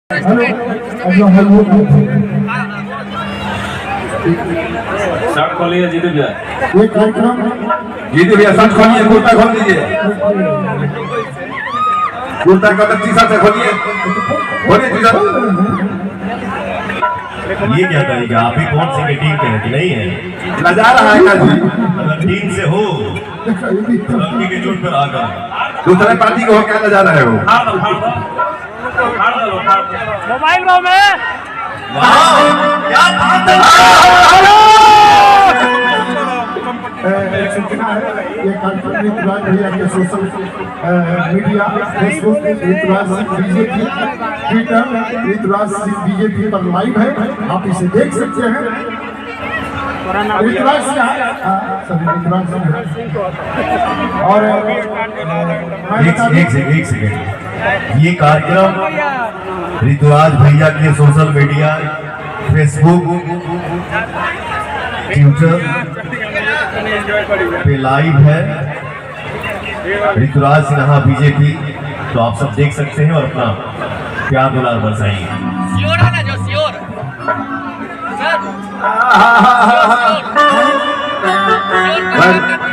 Shirt खोलिए जीतू भैया, जीतू भैया शर्ट खोलिए, कुर्ता खोल दीजिए, कुर्ता का टी शर्ट खोलिए, खोलिए टी शर्ट। ये क्या तरीका, आप ही कौन सी टीम के हैं कि नहीं है? लजा रहा है जी, अगर टीम से हो लड़की के चोट पर आकर दूसरे पार्टी को हो क्या लजा रहे हो? मोबाइल में क्या बात है? सूचना है ये कार्यक्रम ऋतुराज भैया के social media Facebook Rituraj Singh BJP, Twitter Rituraj Singh BJP पर लाइव है, आप इसे देख सकते हैं। ऋतुराज सिंह सभी ऋतुराज सिंह और एक सेकेंड, ये कार्यक्रम ऋतुराज भैया के सोशल मीडिया फेसबुक ट्विटर पे लाइव है, ऋतुराज सिन्हा बीजेपी, तो आप सब देख सकते हैं और अपना प्यार दुलार बरसाएंगे।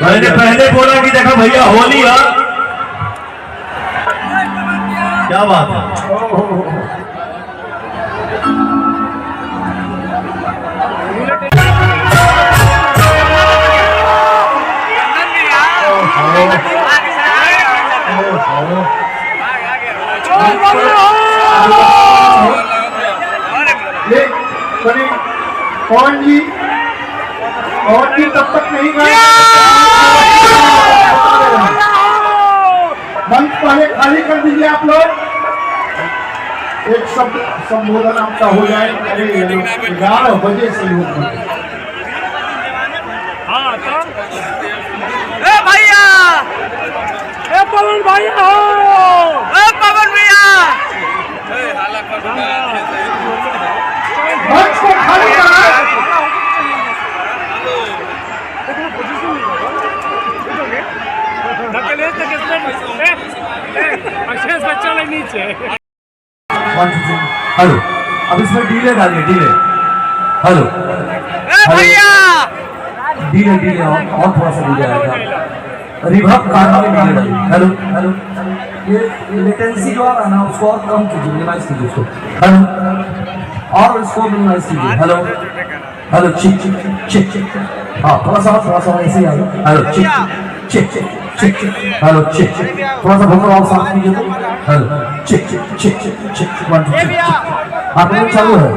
मैंने पहले बोला कि देखा भैया होली है, क्या बात है? कौन जी तब तक नहीं गए, मंच पहले खाली कर दीजिए आप लोग, एक शब्द संबोधन आपका हो जाए। 11 बजे से लोग भैया, पवन भैया हो, पवन भैया मंच को खाली करा। हेलो, अब इसमें डीले डालिए, डीले, हेलो भैया, डीले और थोड़ा सा डीले आएगा, रिवर्ब काटने में डीले डालिए। हेलो हेलो, ये लेटेंसी जो आ रहा है ना उसको और कम कीजिए, मिनिमाइज कीजिए उसको। हेलो, और इसको मिनिमाइज कीजिए। हेलो हेलो, चिक चिक चिक, हाँ थोड़ा सा ऐसे ही आएगा। हेलो चिक चिक चिक, हेलो चिक, थोड़ा सा भोकल और साफ कीजिए। हेलो चिक चिक चिक चिक, 1 2 3, आप लोग चालू है।